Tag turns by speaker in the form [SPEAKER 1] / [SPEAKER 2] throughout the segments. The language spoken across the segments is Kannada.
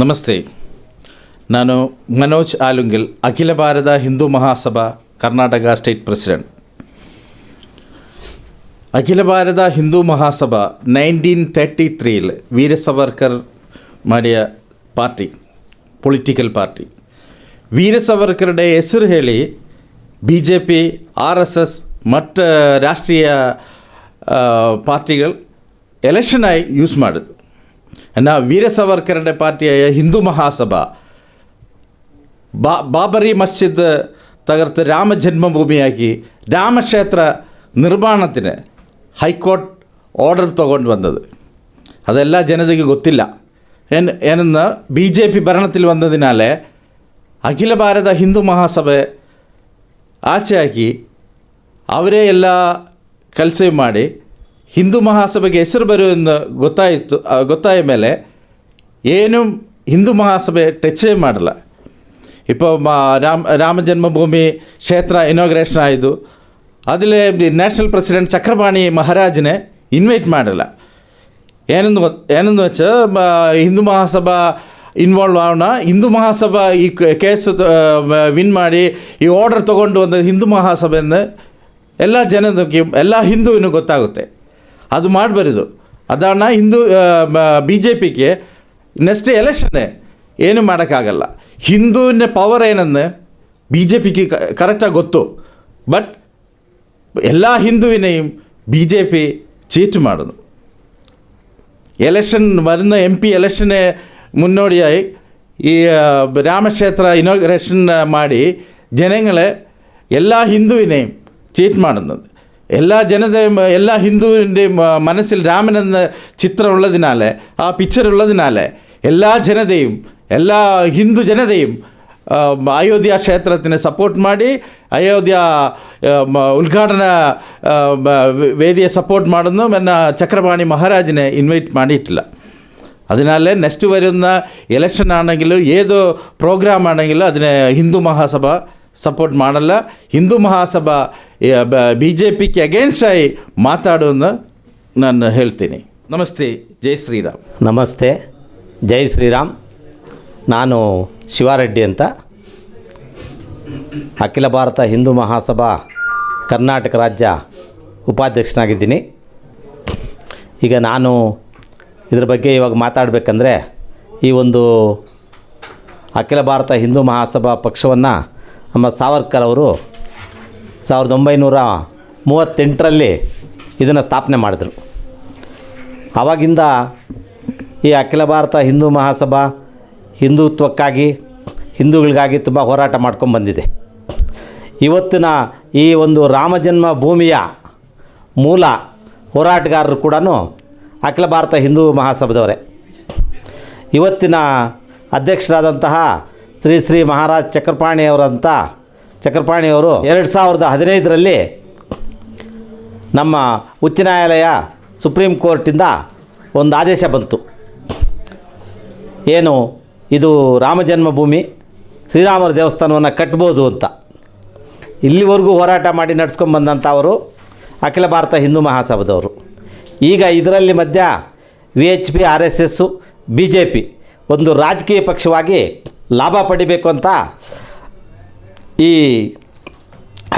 [SPEAKER 1] ನಮಸ್ತೆ. ನಾನು ಮನೋಜ್ ಆಲುಂಗಿಲ್, ಅಖಿಲ ಭಾರತ ಹಿಂದೂ ಮಹಾಸಭಾ ಕರ್ನಾಟಕ ಸ್ಟೇಟ್ ಪ್ರೆಸಿಡೆಂಟ್. ಅಖಿಲ ಭಾರತ ಹಿಂದೂ ಮಹಾಸಭಾ 1933 ವೀರ ಸವರ್ಕರ್ ಮಾಡಿಯ ಪಾರ್ಟಿ, ಪೊಲಿಟಿಕಲ್ ಪಾರ್ಟಿ. ವೀರ ಸವರ್ಕರ್ಡೆ ಹೆಸರು ಹೇಳಿ BJP, RSS ಮತ್ತು ರಾಷ್ಟ್ರೀಯ ಪಾರ್ಟಿಗಳು ಎಲೆಕ್ಷನ್ ಆಗಿ ಯೂಸ್ ಮಾಡೋದು. ವೀರ ಸವರ್ಕರ್ಡೆ ಪಾರ್ಟಿಯ ಹಿಂದೂ ಮಹಾಸಭಾ ಬಾಬರಿ ಮಸ್ಜಿದ್ ತಗರ್ത്ത് ರಾಮ ಜನ್ಮಭೂಮಿಯಾಗಿ ರಾಮಕ್ಷೇತ್ರ ನಿರ್ಮಾಣത്തിന് ಹೈಕೋರ್ಟ್ ಆರ್ಡರ್ ತೊಗೊಂಡು ಬಂದದ್ದು. ಅದೆಲ್ಲ ಜನತೆಗೆ ಗೊತ್ತಿಲ್ಲ. ಏನೆಂದು BJP ಭರಣത്തിൽ വന്നതിനാലേ ಅಖಿಲ ಭಾರತ ಹಿಂದೂ ಮಹಾಸಭೆ ಆಚೆ ಹಾಕಿ ಅವರೇ ಎಲ್ಲ ಕೆಲಸ ಮಾಡಿ ಹಿಂದೂ ಮಹಾಸಭೆಗೆ ಹೆಸರು ಬರುವೆಂದು ಗೊತ್ತಾಯ ಮೇಲೆ ಏನು ಹಿಂದೂ ಮಹಾಸಭೆ ಟಚೇ ಮಾಡಲ್ಲ. ഇപ്പോൾ ರಾಮ ಜನ್ಮಭೂಮಿ ಕ್ಷೇತ್ರ ಇನಾಗ್ರೇಷನ್ ಆಯಿತು. അതിൽ നാഷണൽ പ്രസിഡന്റ് ചക്രപാണി മഹാരാജിനെ ഇൻവൈറ്റ് ಮಾಡಲ್ಲ. ಏನೆಂದು വെച്ചാൽ ಹಿಂದೂ ಮಹಾಸಭಾ ಇನ್ವಾಲ್ವ್ ಆಗೋಣ, ಹಿಂದೂ ಮಹಾಸಭಾ ಈ ಕೇಸ್ ವಿನ್ ಮಾಡಿ ಈ ಆರ್ಡರ್ ತೊಗೊಂಡು ಬಂದ ಹಿಂದೂ ಮಹಾಸಭೆಯನ್ನು ಎಲ್ಲ ಜನಕ್ಕೆ ಎಲ್ಲ ಹಿಂದೂವಿನೂ ಗೊತ್ತಾಗುತ್ತೆ. ಅದು ಮಾಡಬಾರ್ದು. ಅದನ್ನು BJPಗೆ ನೆಕ್ಸ್ಟ್ ಎಲೆಕ್ಷನ್ನೇ ಏನು ಮಾಡೋಕ್ಕಾಗಲ್ಲ. ಹಿಂದೂವಿನ ಪವರ್ ಏನಂದ್ರೆ BJPಗೆ ಕರೆಕ್ಟಾಗಿ ಗೊತ್ತು. ಬಟ್ ಎಲ್ಲ ಹಿಂದೂವಿനെയും BJP ചീറ്റ് ಮಾಡೋದು. ಎಲೆಕ್ಷನ್ വരുന്ന MP ಎಲೆಕ್ಷನ್ನೇ മുന്നോടിയായി ഈ രാമക്ഷേത്ര ഇനോഗ്രേഷൻ ಮಾಡಿ ಜನങ്ങളെ എല്ലാ ഹിന്ദുവിനെയും ചീറ്റ് ಮಾಡುന്നത്. എല്ലാ ഹിന്ദുവിൻ്റെയും മനസ്സിൽ രാമനെന്ന ചിത്രം ഉള്ളതിനാലേ, ആ പിക്ചർ ഉള്ളതിനാലേ എല്ലാ ഹിന്ദു ಜನತೆയും ಅಯೋಧ್ಯ ಕ್ಷೇತ್ರത്തിന് ಸಪೋರ್ಟ್ ಮಾಡಿ ಅಯೋಧ್ಯ ಉದ್ಘಾಟನಾ ವೇದಿയെ സപ്പോർട്ട് ಮಾಡುന്നു. പിന്നെ ചക്രപാണി മഹാരാജിനെ ഇൻവൈറ്റ് ಮಾಡಿയിട്ടില്ല. അതിനാലേ നെക്സ്റ്റ് വരുന്ന ഇലക്ഷൻ ആണെങ്കിലും ഏത് പ്രോഗ്രാം ആണെങ്കിലും അതിനെ ಹಿಂದೂ ಮಹಾಸಭಾ ಸಪೋರ್ಟ್ ಮಾಡಲ್ಲ. ಹಿಂದೂ ಮಹಾಸಭಾ BJPಗೆ ಅಗೇನ್ಸ್ಟಾಗಿ ಮಾತಾಡುವನ್ನು ನಾನು ಹೇಳ್ತೀನಿ. ನಮಸ್ತೆ, ಜೈ ಶ್ರೀರಾಮ್.
[SPEAKER 2] ನಮಸ್ತೆ, ಜೈ ಶ್ರೀರಾಮ್. ನಾನು ಶಿವಾರೆಡ್ಡಿ ಅಂತ, ಅಖಿಲ ಭಾರತ ಹಿಂದೂ ಮಹಾಸಭಾ ಕರ್ನಾಟಕ ರಾಜ್ಯ ಉಪಾಧ್ಯಕ್ಷನಾಗಿದ್ದೀನಿ. ಈಗ ನಾನು ಇದ್ರ ಬಗ್ಗೆ ಇವಾಗ ಮಾತಾಡಬೇಕಂದ್ರೆ, ಈ ಒಂದು ಅಖಿಲ ಭಾರತ ಹಿಂದೂ ಮಹಾಸಭಾ ಪಕ್ಷವನ್ನು ನಮ್ಮ ಸಾವರ್ಕರ್ ಅವರು 1938ರಲ್ಲಿ ಇದನ್ನು ಸ್ಥಾಪನೆ ಮಾಡಿದ್ರು. ಆವಾಗಿಂದ ಈ ಅಖಿಲ ಭಾರತ ಹಿಂದೂ ಮಹಾಸಭಾ ಹಿಂದುತ್ವಕ್ಕಾಗಿ, ಹಿಂದೂಗಳಿಗಾಗಿ ತುಂಬ ಹೋರಾಟ ಮಾಡ್ಕೊಂಡು ಬಂದಿದೆ. ಇವತ್ತಿನ ಈ ಒಂದು ರಾಮಜನ್ಮ ಭೂಮಿಯ ಮೂಲ ಹೋರಾಟಗಾರರು ಕೂಡ ಅಖಿಲ ಭಾರತ ಹಿಂದೂ ಮಹಾಸಭಾದವರೇ. ಇವತ್ತಿನ ಅಧ್ಯಕ್ಷರಾದಂತಹ ಶ್ರೀ ಮಹಾರಾಜ್ ಚಕ್ರಪಾಣಿಯವರು 2015ರಲ್ಲಿ ನಮ್ಮ ಉಚ್ಚ ನ್ಯಾಯಾಲಯ ಸುಪ್ರೀಂ ಕೋರ್ಟಿಂದ ಒಂದು ಆದೇಶ ಬಂತು. ಏನು ಇದು ರಾಮ ಜನ್ಮಭೂಮಿ ಶ್ರೀರಾಮರ ದೇವಸ್ಥಾನವನ್ನು ಕಟ್ಬೋದು ಅಂತ. ಇಲ್ಲಿವರೆಗೂ ಹೋರಾಟ ಮಾಡಿ ನಡೆಸ್ಕೊಂಡು ಬಂದಂಥ ಅವರು ಅಖಿಲ ಭಾರತ ಹಿಂದೂ ಮಹಾಸಭಾದವರು. ಈಗ ಇದರಲ್ಲಿ ಮಧ್ಯ VHP, RSS, BJP ಒಂದು ರಾಜಕೀಯ ಪಕ್ಷವಾಗಿ ಲಾಭ ಪಡಿಬೇಕು ಅಂತ ಈ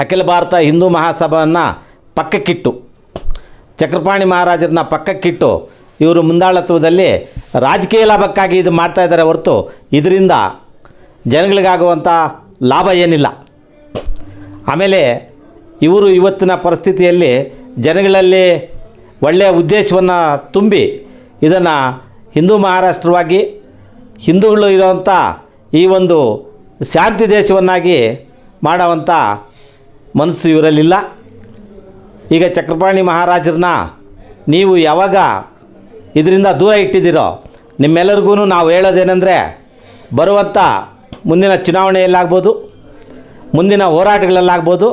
[SPEAKER 2] ಅಖಿಲ ಭಾರತ ಹಿಂದೂ ಮಹಾಸಭಾವನ್ನು ಪಕ್ಕಕ್ಕಿಟ್ಟು, ಚಕ್ರಪಾಣಿ ಮಹಾರಾಜರನ್ನ ಪಕ್ಕಕ್ಕಿಟ್ಟು ಇವರು ಮುಂದಾಳತ್ವದಲ್ಲಿ ರಾಜಕೀಯ ಲಾಭಕ್ಕಾಗಿ ಇದು ಮಾಡ್ತಾಯಿದ್ದಾರೆ ಹೊರತು ಇದರಿಂದ ಜನಗಳಿಗಾಗುವಂಥ ಲಾಭ ಏನಿಲ್ಲ. ಆಮೇಲೆ ಇವರು ಇವತ್ತಿನ ಪರಿಸ್ಥಿತಿಯಲ್ಲಿ ಜನಗಳಲ್ಲಿ ಒಳ್ಳೆಯ ಉದ್ದೇಶವನ್ನು ತುಂಬಿ ಇದನ್ನು ಹಿಂದೂ ಮಹಾರಾಷ್ಟ್ರವಾಗಿ ಹಿಂದೂಗಳು ಇರೋವಂಥ ಈ ಒಂದು ಶಾಂತಿ ದೇಶವನ್ನಾಗಿ ಮಾಡೋವಂಥ ಮನಸ್ಸು ಇವರಲ್ಲಿಲ್ಲ. ಈಗ ಚಕ್ರಪಾಣಿ ಮಹಾರಾಜರನ್ನ ನೀವು ಯಾವಾಗ ಇದರಿಂದ ದೂರ ಇಟ್ಟಿದ್ದೀರೋ, ನಿಮ್ಮೆಲ್ಲರಿಗೂ ನಾವು ಹೇಳೋದೇನೆಂದರೆ, ಬರುವಂಥ ಮುಂದಿನ ಚುನಾವಣೆಯಲ್ಲಾಗ್ಬೋದು, ಮುಂದಿನ ಹೋರಾಟಗಳಲ್ಲಾಗ್ಬೋದು,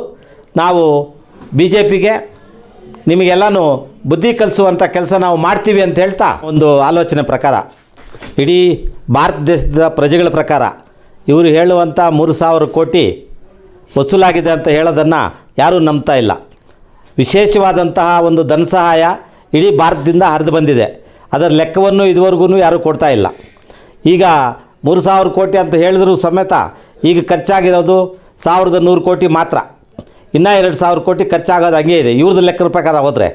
[SPEAKER 2] ನಾವು BJPಗೆ ನಿಮಗೆಲ್ಲನೂ ಬುದ್ಧಿ ಕಲಿಸುವಂಥ ಕೆಲಸ ನಾವು ಮಾಡ್ತೀವಿ ಅಂತ ಹೇಳ್ತಾ, ಒಂದು ಆಲೋಚನೆ ಪ್ರಕಾರ ಇಡೀ ಭಾರತ ದೇಶದ ಪ್ರಜೆಗಳ ಪ್ರಕಾರ ಇವರು ಹೇಳುವಂಥ 3,000 ಕೋಟಿ ವಸೂಲಾಗಿದೆ ಅಂತ ಹೇಳೋದನ್ನು ಯಾರೂ ನಂಬ್ತಾ ಇಲ್ಲ. ವಿಶೇಷವಾದಂತಹ ಒಂದು ಧನ ಸಹಾಯ ಇಡೀ ಭಾರತದಿಂದ ಹರಿದು ಬಂದಿದೆ. ಅದರ ಲೆಕ್ಕವನ್ನು ಇದುವರೆಗೂ ಯಾರೂ ಕೊಡ್ತಾ ಇಲ್ಲ. ಈಗ 3,000 ಕೋಟಿ ಅಂತ ಹೇಳಿದ್ರು ಸಮೇತ ಈಗ ಖರ್ಚಾಗಿರೋದು 1,100 ಕೋಟಿ ಮಾತ್ರ. ಇನ್ನೂ 2,000 ಕೋಟಿ ಖರ್ಚಾಗೋದು ಹಂಗೆ ಇದೆ ಇವ್ರದ್ದು ಲೆಕ್ಕದ ಪ್ರಕಾರ ಹೋದರೆ.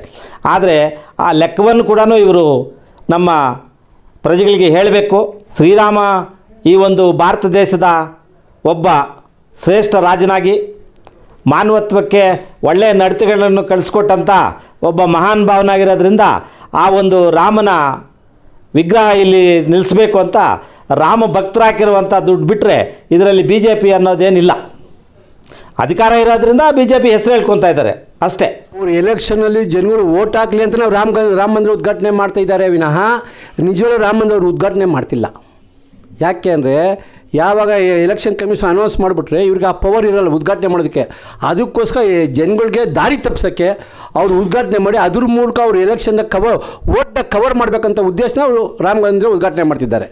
[SPEAKER 2] ಆದರೆ ಆ ಲೆಕ್ಕವನ್ನು ಕೂಡ ಇವರು ನಮ್ಮ ಪ್ರಜೆಗಳಿಗೆ ಹೇಳಬೇಕು. ಶ್ರೀರಾಮ ಈ ಒಂದು ಭಾರತ ದೇಶದ ಒಬ್ಬ ಶ್ರೇಷ್ಠ ರಾಜನಾಗಿ ಮಾನವತ್ವಕ್ಕೆ ಒಳ್ಳೆಯ ನಡತೆಗಳನ್ನು ಕಳಿಸ್ಕೊಟ್ಟಂಥ ಒಬ್ಬ ಮಹಾನ್ ಭಾವನಾಗಿರೋದ್ರಿಂದ ಆ ಒಂದು ರಾಮನ ವಿಗ್ರಹ ಇಲ್ಲಿ ನಿಲ್ಲಿಸಬೇಕು ಅಂತ ರಾಮ ಭಕ್ತರಾಕಿರುವಂಥ ದುಡ್ಡು ಬಿಟ್ಟರೆ ಇದರಲ್ಲಿ ಬಿ ಜೆ ಪಿ ಅನ್ನೋದೇನಿಲ್ಲ. ಅಧಿಕಾರ ಇರೋದ್ರಿಂದ ಬಿ ಜೆ ಪಿ ಹೆಸರು ಹೇಳ್ಕೊತಾ ಇದ್ದಾರೆ ಅಷ್ಟೇ.
[SPEAKER 3] ಅವರು ಎಲೆಕ್ಷನಲ್ಲಿ ಜನಗಳು ವೋಟ್ ಹಾಕಲಿ ಅಂತ ನಾವು ರಾಮ ಮಂದಿರ ಉದ್ಘಾಟನೆ ಮಾಡ್ತಾ ಇದ್ದಾರೆ ವಿನಃ ನಿಜವಾಗ್ಲೂ ರಾಮ ಮಂದಿರ ಉದ್ಘಾಟನೆ ಮಾಡ್ತಿಲ್ಲ. ಯಾಕೆ ಅಂದರೆ ಯಾವಾಗ ಎಲೆಕ್ಷನ್ ಕಮಿಷನ್ ಅನೌನ್ಸ್ ಮಾಡಿಬಿಟ್ರೆ ಇವ್ರಿಗೆ ಆ ಪವರ್ ಇರೋಲ್ಲ ಉದ್ಘಾಟನೆ ಮಾಡೋದಕ್ಕೆ. ಅದಕ್ಕೋಸ್ಕರ ಜನಗಳಿಗೆ ದಾರಿ ತಪ್ಪಿಸೋಕ್ಕೆ ಅವರು ಉದ್ಘಾಟನೆ ಮಾಡಿ ಅದ್ರ ಮೂಲಕ ಅವರು ಎಲೆಕ್ಷನ್ನ ಓಟ್ನ ಕವರ್ ಮಾಡಬೇಕಂತ ಉದ್ದೇಶನ ಅವರು ರಾಮ ಮಂದಿರ ಉದ್ಘಾಟನೆ ಮಾಡ್ತಿದ್ದಾರೆ.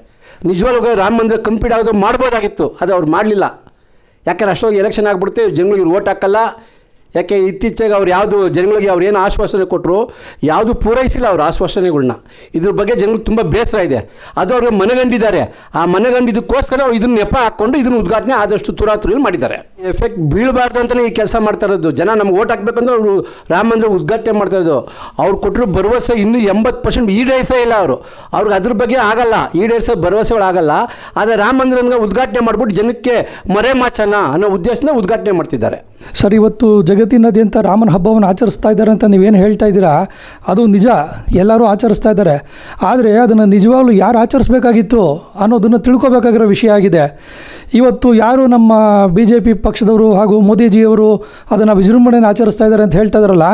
[SPEAKER 3] ನಿಜವಾಗ್ಲೂ ರಾಮ ಮಂದಿರ ಕಂಪ್ಲೀಟ್ ಆಗೋದು ಮಾಡ್ಬೋದಾಗಿತ್ತು, ಅದು ಅವ್ರು ಮಾಡಲಿಲ್ಲ. ಯಾಕೆಂದ್ರೆ ಅಷ್ಟೊಂದು ಎಲೆಕ್ಷನ್ ಆಗಿಬಿಡುತ್ತೆ, ಜನಗಳಿಗೆ ಇವ್ರು ಓಟ್ ಹಾಕಲ್ಲ. ಯಾಕೆ ಇತ್ತೀಚೆಗೆ ಅವ್ರು ಯಾವುದು ಜನಗಳಿಗೆ ಅವ್ರು ಏನು ಆಶ್ವಾಸನೆ ಕೊಟ್ಟರು ಯಾವುದು ಪೂರೈಸಿಲ್ಲ ಅವ್ರ ಆಶ್ವಾಸನೆಗಳ್ನ. ಇದ್ರ ಬಗ್ಗೆ ಜನಗಳಿಗೆ ತುಂಬ ಬೇಸರ ಇದೆ. ಅದು ಅವ್ರಿಗೆ ಮನಗಂಡಿದ್ದಾರೆ. ಆ ಮನಗಂಡಿದ್ದಕ್ಕೋಸ್ಕರ ಅವ್ರು ಇದನ್ನು ನೆಪ ಹಾಕ್ಕೊಂಡು ಇದನ್ನು ಉದ್ಘಾಟನೆ ಆದಷ್ಟು ತುರಾತುರಿಯಲ್ಲಿ ಮಾಡಿದ್ದಾರೆ. ಎಫೆಕ್ಟ್ ಬೀಳಬಾರ್ದು ಅಂತಲೇ ಈ ಕೆಲಸ ಮಾಡ್ತಾ ಇರೋದು. ಜನ ನಮ್ಗೆ ಓಟ್ ಹಾಕ್ಬೇಕಂದ್ರೆ ಅವರು ರಾಮ ಮಂದಿರ ಉದ್ಘಾಟನೆ ಮಾಡ್ತಾ ಇರೋದು. ಅವ್ರು ಕೊಟ್ಟರು ಭರವಸೆ ಇನ್ನೂ 80% ಈಡೇರಿಸೇ ಇಲ್ಲ ಅವರು. ಅವ್ರಿಗೆ ಅದ್ರ ಬಗ್ಗೆ ಆಗಲ್ಲ, ಈಡೇರಿಸೋ ಭರವಸೆಗಳಾಗಲ್ಲ. ಆದರೆ ರಾಮ ಮಂದಿರನ ಉದ್ಘಾಟನೆ ಮಾಡಿಬಿಟ್ಟು ಜನಕ್ಕೆ ಮರೆ ಮಾಚನ ಅನ್ನೋ ಉದ್ದೇಶನ ಉದ್ಘಾಟನೆ ಮಾಡ್ತಿದ್ದಾರೆ.
[SPEAKER 4] ಸರ್, ಇವತ್ತು ಜಗತ್ತಿನಾದ್ಯಂತ ರಾಮನ ಹಬ್ಬವನ್ನು ಆಚರಿಸ್ತಾ ಇದ್ದಾರೆ ಅಂತ ನೀವೇನು ಹೇಳ್ತಾ ಇದ್ದೀರಾ, ಅದು ನಿಜ, ಎಲ್ಲರೂ ಆಚರಿಸ್ತಾ ಇದ್ದಾರೆ. ಆದರೆ ಅದನ್ನು ನಿಜವಾಗ್ಲೂ ಯಾರು ಆಚರಿಸ್ಬೇಕಾಗಿತ್ತು ಅನ್ನೋದನ್ನು ತಿಳ್ಕೊಬೇಕಾಗಿರೋ ವಿಷಯ ಆಗಿದೆ. ಇವತ್ತು ಯಾರು ನಮ್ಮ ಬಿ ಜೆ ಪಿ ಪಕ್ಷದವರು ಹಾಗೂ ಮೋದಿಜಿಯವರು ಅದನ್ನು ವಿಜೃಂಭಣೆಯನ್ನು ಆಚರಿಸ್ತಾ ಇದ್ದಾರೆ ಅಂತ ಹೇಳ್ತಾ ಇದ್ದಾರಲ್ಲ,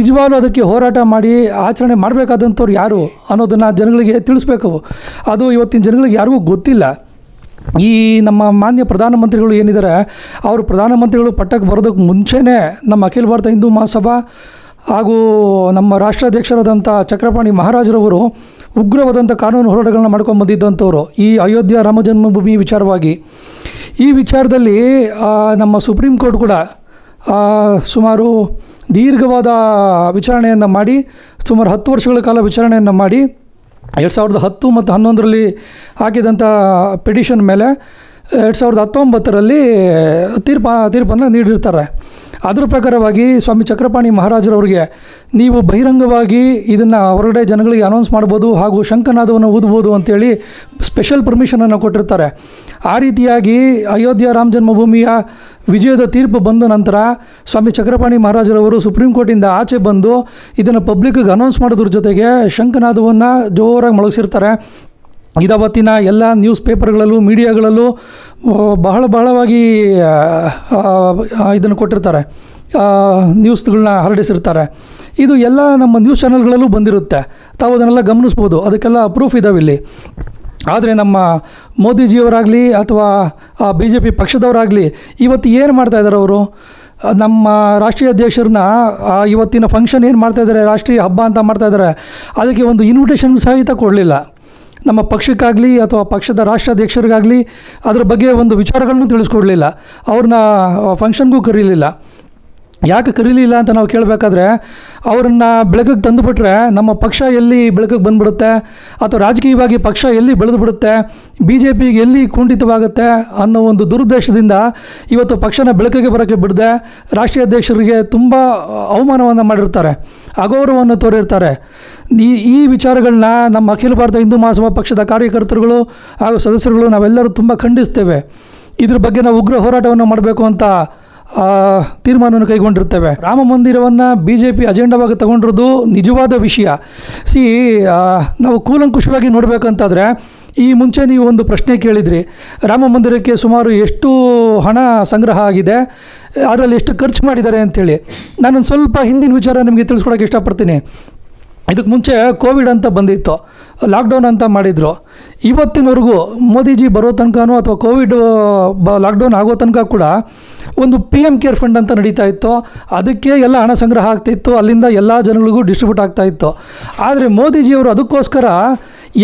[SPEAKER 4] ನಿಜವಾಗ್ಲೂ ಅದಕ್ಕೆ ಹೋರಾಟ ಮಾಡಿ ಆಚರಣೆ ಮಾಡಬೇಕಾದಂಥವ್ರು ಯಾರು ಅನ್ನೋದನ್ನು ಜನಗಳಿಗೆ ತಿಳಿಸ್ಬೇಕು. ಅದು ಇವತ್ತಿನ ಜನಗಳಿಗೆ ಯಾರಿಗೂ ಗೊತ್ತಿಲ್ಲ. ಈ ನಮ್ಮ ಮಾನ್ಯ ಪ್ರಧಾನಮಂತ್ರಿಗಳು ಏನಿದ್ದಾರೆ, ಅವರು ಪ್ರಧಾನಮಂತ್ರಿಗಳು ಪಟ್ಟಕ್ಕೆ ಬರೋದಕ್ಕೆ ಮುಂಚೆನೇ ನಮ್ಮ ಅಖಿಲ ಭಾರತ ಹಿಂದೂ ಮಹಾಸಭಾ ಹಾಗೂ ನಮ್ಮ ರಾಷ್ಟ್ರಾಧ್ಯಕ್ಷರಾದಂಥ ಚಕ್ರಪಾಣಿ ಮಹಾರಾಜರವರು ಉಗ್ರವಾದಂಥ ಕಾನೂನು ಹೋರಾಟಗಳನ್ನ ಮಾಡ್ಕೊಂಡು ಬಂದಿದ್ದಂಥವ್ರು ಈ ಅಯೋಧ್ಯ ರಾಮ ಜನ್ಮಭೂಮಿ ವಿಚಾರವಾಗಿ. ಈ ವಿಚಾರದಲ್ಲಿ ನಮ್ಮ ಸುಪ್ರೀಂ ಕೋರ್ಟ್ ಕೂಡ ಸುಮಾರು ದೀರ್ಘವಾದ ವಿಚಾರಣೆಯನ್ನು ಮಾಡಿ, ಸುಮಾರು 10 ವರ್ಷಗಳ ಕಾಲ ವಿಚಾರಣೆಯನ್ನು ಮಾಡಿ 2010 ಮತ್ತು 2011ರಲ್ಲಿ ಹಾಕಿದಂಥ ಪಿಟಿಷನ್ ಮೇಲೆ 2019ರಲ್ಲಿ ತೀರ್ಪನ್ನು ನೀಡಿರ್ತಾರೆ. ಅದರ ಪ್ರಕಾರವಾಗಿ ಸ್ವಾಮಿ ಚಕ್ರಪಾಣಿ ಮಹಾರಾಜರವರಿಗೆ ನೀವು ಬಹಿರಂಗವಾಗಿ ಇದನ್ನು ಹೊರಗಡೆ ಜನಗಳಿಗೆ ಅನೌನ್ಸ್ ಮಾಡ್ಬೋದು ಹಾಗೂ ಶಂಖನಾದವನ್ನು ಊದ್ಬೋದು ಅಂತೇಳಿ ಸ್ಪೆಷಲ್ ಪರ್ಮಿಷನನ್ನು ಕೊಟ್ಟಿರ್ತಾರೆ. ಆ ರೀತಿಯಾಗಿ ಅಯೋಧ್ಯ ರಾಮ ಜನ್ಮಭೂಮಿಯ ವಿಜಯದ ತೀರ್ಪು ಬಂದ ನಂತರ ಸ್ವಾಮಿ ಚಕ್ರಪಾಣಿ ಮಹಾರಾಜರವರು ಸುಪ್ರೀಂ ಕೋರ್ಟಿಂದ ಆಚೆ ಬಂದು ಇದನ್ನು ಪಬ್ಲಿಕ್ಗೆ ಅನೌನ್ಸ್ ಮಾಡೋದ್ರ ಜೊತೆಗೆ ಶಂಖನಾದವನ್ನು ಜೋರಾಗಿ ಮೊಳಗಿಸಿರ್ತಾರೆ. ಇದವತ್ತಿನ ಎಲ್ಲ ನ್ಯೂಸ್ ಪೇಪರ್ಗಳಲ್ಲೂ ಮೀಡಿಯಾಗಳಲ್ಲೂ ಬಹಳವಾಗಿ ಇದನ್ನು ಕೊಟ್ಟಿರ್ತಾರೆ, ನ್ಯೂಸ್ಗಳನ್ನ ಹರಡಿಸಿರ್ತಾರೆ. ಇದು ಎಲ್ಲ ನಮ್ಮ ನ್ಯೂಸ್ ಚಾನಲ್ಗಳಲ್ಲೂ ಬಂದಿರುತ್ತೆ, ತಾವು ಅದನ್ನೆಲ್ಲ ಗಮನಿಸ್ಬೋದು, ಅದಕ್ಕೆಲ್ಲ ಪ್ರೂಫ್ ಇದಾವೆ ಇಲ್ಲಿ. ಆದರೆ ನಮ್ಮ ಮೋದಿಜಿಯವರಾಗಲಿ ಅಥವಾ ಬಿ ಜೆ ಪಿ ಪಕ್ಷದವರಾಗಲಿ ಇವತ್ತು ಏನು ಮಾಡ್ತಾಯಿದ್ದಾರೆ, ಅವರು ನಮ್ಮ ರಾಷ್ಟ್ರೀಯ ಅಧ್ಯಕ್ಷರನ್ನ ಇವತ್ತಿನ ಫಂಕ್ಷನ್ ಏನು ಮಾಡ್ತಾಯಿದ್ದಾರೆ, ರಾಷ್ಟ್ರೀಯ ಹಬ್ಬ ಅಂತ ಮಾಡ್ತಾಯಿದ್ದಾರೆ, ಅದಕ್ಕೆ ಒಂದು ಇನ್ವಿಟೇಷನ್ ಸಹಿತ ಕೊಡಲಿಲ್ಲ. ನಮ್ಮ ಪಕ್ಷಕ್ಕಾಗಲಿ ಅಥವಾ ಪಕ್ಷದ ರಾಷ್ಟ್ರಾಧ್ಯಕ್ಷರಿಗಾಗಲಿ ಅದ್ರ ಬಗ್ಗೆ ಒಂದು ವಿಚಾರಗಳನ್ನು ತಿಳಿಸ್ಕೊಡ್ಲಿಲ್ಲ, ಅವ್ರನ್ನ ಫಂಕ್ಷನ್ಗೂ ಕರೀಲಿಲ್ಲ. ಯಾಕೆ ಕರೀಲಿಲ್ಲ ಅಂತ ನಾವು ಕೇಳಬೇಕಾದ್ರೆ, ಅವರನ್ನು ಬೆಳಕಿಗೆ ತಂದುಬಿಟ್ರೆ ನಮ್ಮ ಪಕ್ಷ ಎಲ್ಲಿ ಬೆಳಕಿಗೆ ಬಂದುಬಿಡುತ್ತೆ ಅಥವಾ ರಾಜಕೀಯವಾಗಿ ಪಕ್ಷ ಎಲ್ಲಿ ಬೆಳೆದು ಬಿಡುತ್ತೆ, ಬಿ ಜೆ ಪಿಗೆ ಎಲ್ಲಿ ಕುಂಠಿತವಾಗುತ್ತೆ ಅನ್ನೋ ಒಂದು ದುರುದ್ದೇಶದಿಂದ ಇವತ್ತು ಪಕ್ಷನ ಬೆಳಕಿಗೆ ಬರೋಕ್ಕೆ ಬಿಡದೆ ರಾಷ್ಟ್ರೀಯ ಅಧ್ಯಕ್ಷರಿಗೆ ತುಂಬ ಅವಮಾನವನ್ನು ಮಾಡಿರ್ತಾರೆ, ಅಗೌರವವನ್ನು ತೋರಿರ್ತಾರೆ. ಈ ವಿಚಾರಗಳನ್ನ ನಮ್ಮ ಅಖಿಲ ಭಾರತ ಹಿಂದೂ ಮಹಾಸಭಾ ಪಕ್ಷದ ಕಾರ್ಯಕರ್ತರುಗಳು ಹಾಗೂ ಸದಸ್ಯರುಗಳು ನಾವೆಲ್ಲರೂ ತುಂಬ ಖಂಡಿಸ್ತೇವೆ. ಇದ್ರ ಬಗ್ಗೆ ನಾವು ಉಗ್ರ ಹೋರಾಟವನ್ನು ಮಾಡಬೇಕು ಅಂತ ತೀರ್ಮಾನವನ್ನು ಕೈಗೊಂಡಿರ್ತೇವೆ. ರಾಮ ಮಂದಿರವನ್ನು ಬಿ ಜೆ ಪಿ ಅಜೆಂಡಾವಾಗಿ ತಗೊಂಡಿರೋದು ನಿಜವಾದ ವಿಷಯ. ನಾವು ಕೂಲಂಕುಷವಾಗಿ ನೋಡಬೇಕಂತಾದರೆ, ಈ ಮುಂಚೆ ನೀವು ಒಂದು ಪ್ರಶ್ನೆ ಕೇಳಿದ್ರಿ, ರಾಮ ಮಂದಿರಕ್ಕೆ ಸುಮಾರು ಎಷ್ಟು ಹಣ ಸಂಗ್ರಹ ಆಗಿದೆ, ಅದರಲ್ಲಿ ಎಷ್ಟು ಖರ್ಚು ಮಾಡಿದ್ದಾರೆ ಅಂಥೇಳಿ. ನಾನೊಂದು ಸ್ವಲ್ಪ ಹಿಂದಿನ ವಿಚಾರ ನಿಮಗೆ ತಿಳಿಸ್ಕೊಡೋಕ್ಕೆ ಇಷ್ಟಪಡ್ತೀನಿ. ಇದಕ್ಕೆ ಮುಂಚೆ ಕೋವಿಡ್ ಅಂತ ಬಂದಿತ್ತು, ಲಾಕ್ಡೌನ್ ಅಂತ ಮಾಡಿದರು. ಇವತ್ತಿನವರೆಗೂ ಮೋದಿಜಿ ಬರೋ ತನಕನೂ ಅಥವಾ ಕೋವಿಡ್ ಲಾಕ್ಡೌನ್ ಆಗೋ ತನಕ ಕೂಡ ಒಂದು PM ಕೇರ್ ಫಂಡ್ ಅಂತ ನಡೀತಾ ಇತ್ತು. ಅದಕ್ಕೆ ಎಲ್ಲ ಹಣ ಸಂಗ್ರಹ ಆಗ್ತಾಯಿತ್ತು, ಅಲ್ಲಿಂದ ಎಲ್ಲ ಜನಗಳಿಗೂ ಡಿಸ್ಟ್ರಿಬ್ಯೂಟ್ ಆಗ್ತಾಯಿತ್ತು. ಆದರೆ ಮೋದಿಜಿಯವರು ಅದಕ್ಕೋಸ್ಕರ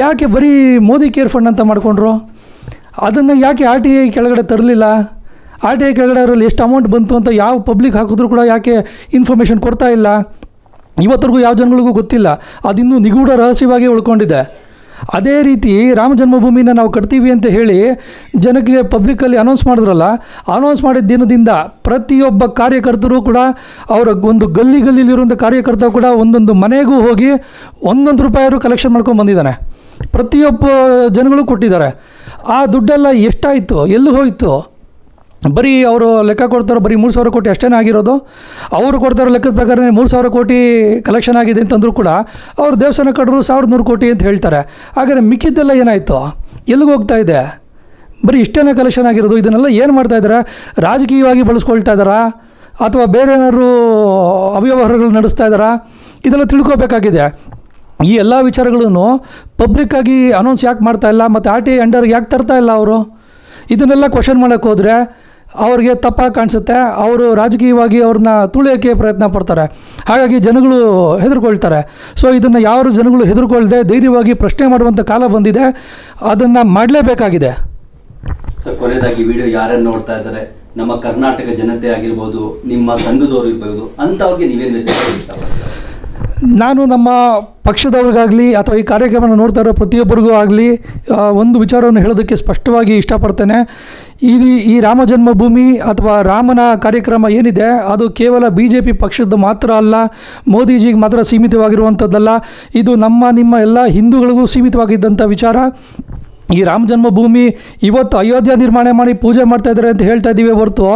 [SPEAKER 4] ಯಾಕೆ ಬರೀ ಮೋದಿ ಕೇರ್ ಫಂಡ್ ಅಂತ ಮಾಡಿಕೊಂಡ್ರು? ಅದನ್ನು ಯಾಕೆ RTI ಕೆಳಗಡೆ ತರಲಿಲ್ಲ? RTI ಕೆಳಗಡೆ ಅವರಲ್ಲಿ ಎಷ್ಟು ಅಮೌಂಟ್ ಬಂತು ಅಂತ ಯಾವ ಪಬ್ಲಿಕ್ ಹಾಕಿದ್ರೂ ಕೂಡ ಯಾಕೆ ಇನ್ಫಾರ್ಮೇಷನ್ ಕೊಡ್ತಾ ಇಲ್ಲ? ಇವತ್ತರೆಗೂ ಯಾವ ಜನಗಳಿಗೂ ಗೊತ್ತಿಲ್ಲ, ಅದಿನ್ನೂ ನಿಗೂಢ ರಹಸ್ಯವಾಗಿ ಉಳ್ಕೊಂಡಿದೆ. ಅದೇ ರೀತಿ ರಾಮ ಜನ್ಮಭೂಮಿನ ನಾವು ಕಟ್ತೀವಿ ಅಂತ ಹೇಳಿ ಜನಕ್ಕೆ ಪಬ್ಲಿಕ್ಕಲ್ಲಿ ಅನೌನ್ಸ್ ಮಾಡಿದ್ರಲ್ಲ, ಅನೌನ್ಸ್ ಮಾಡಿದ ದಿನದಿಂದ ಪ್ರತಿಯೊಬ್ಬ ಕಾರ್ಯಕರ್ತರು ಕೂಡ ಅವರ ಒಂದು ಗಲ್ಲಿಲಿರುವಂಥ ಕಾರ್ಯಕರ್ತ ಕೂಡ ಒಂದೊಂದು ಮನೆಗೂ ಹೋಗಿ ₹1 ಕಲೆಕ್ಷನ್ ಮಾಡ್ಕೊಂಡು ಬಂದಿದ್ದಾನೆ. ಪ್ರತಿಯೊಬ್ಬ ಜನಗಳು ಕೊಟ್ಟಿದ್ದಾರೆ. ಆ ದುಡ್ಡೆಲ್ಲ ಎಷ್ಟಾಯಿತು, ಎಲ್ಲಿ ಹೋಯಿತು? ಬರೀ ಅವರು ಲೆಕ್ಕ ಕೊಡ್ತಾರೆ, ಬರೀ 3,000 ಕೋಟಿ ಅಷ್ಟೇ ಆಗಿರೋದು. ಅವರು ಕೊಡ್ತಾರೋ ಲೆಕ್ಕದ ಪ್ರಕಾರ 3,000 ಕೋಟಿ ಕಲೆಕ್ಷನ್ ಆಗಿದೆ ಅಂತಂದರೂ ಕೂಡ ಅವರು ದೇವಸ್ಥಾನ ಕಟ್ಟರು 1,100 ಕೋಟಿ ಅಂತ ಹೇಳ್ತಾರೆ. ಹಾಗಾದರೆ ಮಿಕ್ಕಿದ್ದೆಲ್ಲ ಏನಾಯಿತು? ಎಲ್ಲಿಗೆ ಹೋಗ್ತಾ ಇದೆ? ಬರೀ ಇಷ್ಟೇ ಕಲೆಕ್ಷನ್ ಆಗಿರೋದು. ಇದನ್ನೆಲ್ಲ ಏನು ಮಾಡ್ತಾಯಿದ್ದಾರೆ? ರಾಜಕೀಯವಾಗಿ ಬಳಸ್ಕೊಳ್ತಾ ಇದ್ದಾರಾ ಅಥವಾ ಬೇರೆ ಏನಾದ್ರು ಅವ್ಯವಹಾರಗಳು ನಡೆಸ್ತಾ ಇದ್ದಾರಾ? ಇದೆಲ್ಲ ತಿಳ್ಕೊಬೇಕಾಗಿದೆ. ಈ ಎಲ್ಲ ವಿಚಾರಗಳನ್ನು ಪಬ್ಲಿಕ್ಕಾಗಿ ಅನೌನ್ಸ್ ಯಾಕೆ ಮಾಡ್ತಾ ಇಲ್ಲ, ಮತ್ತು RTI ಅಂಡರ್ಗೆ ಯಾಕೆ ತರ್ತಾ ಇಲ್ಲ ಅವರು? ಇದನ್ನೆಲ್ಲ ಕ್ವಶನ್ ಮಾಡೋಕ್ಕೆ ಹೋದರೆ ಅವ್ರಿಗೆ ತಪ್ಪಾಗಿ ಕಾಣಿಸುತ್ತೆ. ಅವರು ರಾಜಕೀಯವಾಗಿ ಅವ್ರನ್ನ ತುಳಿಯೋಕ್ಕೆ ಪ್ರಯತ್ನ ಪಡ್ತಾರೆ. ಹಾಗಾಗಿ ಜನಗಳು ಹೆದರ್ಕೊಳ್ತಾರೆ. ಸೊ ಇದನ್ನು ಯಾವ ಜನಗಳು ಹೆದರ್ಕೊಳ್ದೆ ಧೈರ್ಯವಾಗಿ ಪ್ರಶ್ನೆ ಮಾಡುವಂಥ ಕಾಲ ಬಂದಿದೆ. ಅದನ್ನು ಮಾಡಲೇಬೇಕಾಗಿದೆ.
[SPEAKER 5] ಸರ್, ಕೊನೆಯದಾಗಿ ವಿಡಿಯೋ ಯಾರನ್ನು ನೋಡ್ತಾ ಇದ್ದಾರೆ, ನಮ್ಮ ಕರ್ನಾಟಕ ಜನತೆ ಆಗಿರ್ಬೋದು, ನಿಮ್ಮ ಸಂಘದವರು ಇರ್ಬೋದು, ಅಂಥವ್ರಿಗೆ ನೀವೇನು ಮೆಸೇಜ್ ಹೇಳ್ತಾರೆ?
[SPEAKER 4] ನಾನು ನಮ್ಮ ಪಕ್ಷದವ್ರಿಗಾಗಲಿ ಅಥವಾ ಈ ಕಾರ್ಯಕ್ರಮನ ನೋಡ್ತಾ ಇರೋ ಪ್ರತಿಯೊಬ್ಬರಿಗೂ ಆಗಲಿ ಒಂದು ವಿಚಾರವನ್ನು ಹೇಳೋದಕ್ಕೆ ಸ್ಪಷ್ಟವಾಗಿ ಇಷ್ಟಪಡ್ತೇನೆ. ಈ ರಾಮ ಜನ್ಮಭೂಮಿ ಅಥವಾ ರಾಮನ ಕಾರ್ಯಕ್ರಮ ಏನಿದೆ ಅದು ಕೇವಲ BJP ಪಕ್ಷದ ಮಾತ್ರ ಅಲ್ಲ, ಮೋದಿಜಿಗೆ ಮಾತ್ರ ಸೀಮಿತವಾಗಿರುವಂಥದ್ದಲ್ಲ. ಇದು ನಿಮ್ಮ ಎಲ್ಲ ಹಿಂದೂಗಳಿಗೂ ಸೀಮಿತವಾಗಿದ್ದಂಥ ವಿಚಾರ. ಈ ರಾಮ ಜನ್ಮಭೂಮಿ ಇವತ್ತು ಅಯೋಧ್ಯ ನಿರ್ಮಾಣ ಮಾಡಿ ಪೂಜೆ ಮಾಡ್ತಾ ಇದ್ದಾರೆ ಅಂತ ಹೇಳ್ತಾ ಇದ್ದೀವಿ ಹೊರತು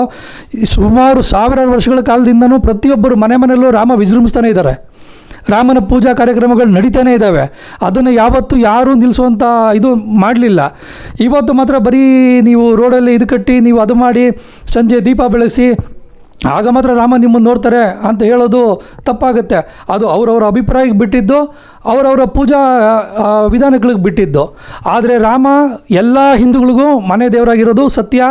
[SPEAKER 4] ಸುಮಾರು 1000 ವರ್ಷಗಳ ಕಾಲದಿಂದನೂ ಪ್ರತಿಯೊಬ್ಬರು ಮನೆಯಲ್ಲೂ ರಾಮ ವಿಜೃಂಭಿಸ್ತಾನೆ ಇದ್ದಾರೆ. ರಾಮನ ಪೂಜಾ ಕಾರ್ಯಕ್ರಮಗಳು ನಡೀತಾನೆ ಇದ್ದಾವೆ. ಅದನ್ನು ಯಾವತ್ತೂ ಯಾರೂ ನಿಲ್ಲಿಸುವಂಥ ಇದು ಮಾಡಲಿಲ್ಲ. ಇವತ್ತು ಮಾತ್ರ ಬರೀ ನೀವು ರೋಡಲ್ಲಿ ಇದು ಕಟ್ಟಿ ನೀವು ಅದು ಮಾಡಿ ಸಂಜೆ ದೀಪ ಬೆಳಗಿಸಿ ಆಗ ಮಾತ್ರ ರಾಮ ನಿಮ್ಮನ್ನು ನೋಡ್ತಾರೆ ಅಂತ ಹೇಳೋದು ತಪ್ಪಾಗುತ್ತೆ. ಅದು ಅವರವರ ಅಭಿಪ್ರಾಯಕ್ಕೆ ಬಿಟ್ಟಿದ್ದು, ಅವರವರ ಪೂಜಾ ವಿಧಾನಗಳಿಗೆ ಬಿಟ್ಟಿದ್ದು. ಆದರೆ ರಾಮ ಎಲ್ಲ ಹಿಂದೂಗಳಿಗೂ ಮನೆ ದೇವರಾಗಿರೋದು ಸತ್ಯ.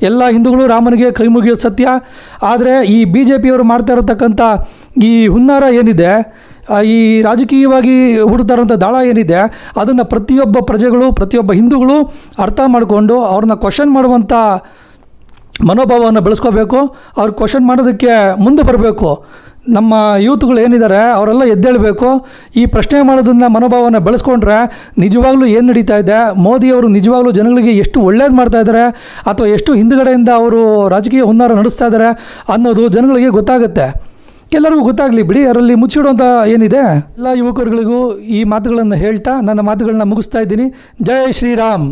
[SPEAKER 4] ಎಲ್ಲ ಹಿಂದೂಗಳು ರಾಮನಿಗೆ ಕೈ ಮುಗಿಯೋದು ಸತ್ಯ. ಆದರೆ ಈ BJPಯವರು ಮಾಡ್ತಾ ಇರತಕ್ಕಂಥ ಈ ಹುನ್ನಾರ ಏನಿದೆ, ಈ ರಾಜಕೀಯವಾಗಿ ಹುಡ್ತಾ ಇರೋಂಥ ದಾಳ ಏನಿದೆ, ಅದನ್ನು ಪ್ರತಿಯೊಬ್ಬ ಪ್ರಜೆಗಳು, ಪ್ರತಿಯೊಬ್ಬ ಹಿಂದೂಗಳು ಅರ್ಥ ಮಾಡಿಕೊಂಡು ಅವ್ರನ್ನ ಕ್ವಶನ್ ಮಾಡುವಂಥ ಮನೋಭಾವವನ್ನು ಬೆಳೆಸ್ಕೋಬೇಕು. ಅವ್ರು ಕ್ವಶನ್ ಮಾಡೋದಕ್ಕೆ ಮುಂದೆ ಬರಬೇಕು. ನಮ್ಮ ಯೂತ್ಗಳು ಏನಿದ್ದಾರೆ ಅವರೆಲ್ಲ ಎದ್ದೇಳಬೇಕು. ಈ ಪ್ರಶ್ನೆ ಮಾಡೋದನ್ನು ಮನೋಭಾವವನ್ನು ಬೆಳೆಸ್ಕೊಂಡ್ರೆ ನಿಜವಾಗ್ಲೂ ಏನು ನಡೀತಾ ಇದೆ, ಮೋದಿಯವರು ನಿಜವಾಗ್ಲೂ ಜನಗಳಿಗೆ ಎಷ್ಟು ಒಳ್ಳೇದು ಮಾಡ್ತಾ ಇದ್ದಾರೆ ಅಥವಾ ಎಷ್ಟು ಹಿಂದುಗಡೆಯಿಂದ ಅವರು ರಾಜಕೀಯ ಹುನ್ನಾರ ನಡೆಸ್ತಾ ಇದ್ದಾರೆ ಅನ್ನೋದು ಜನಗಳಿಗೆ ಗೊತ್ತಾಗುತ್ತೆ. ಎಲ್ಲರಿಗೂ ಗೊತ್ತಾಗಲಿ ಬಿಡಿ, ಅದರಲ್ಲಿ ಮುಚ್ಚಿಡುವಂಥ ಏನಿದೆ. ಎಲ್ಲ ಯುವಕರುಗಳಿಗೂ ಈ ಮಾತುಗಳನ್ನು ಹೇಳ್ತಾ ನನ್ನ ಮಾತುಗಳನ್ನ ಮುಗಿಸ್ತಾ ಇದ್ದೀನಿ. ಜೈ ಶ್ರೀರಾಮ್.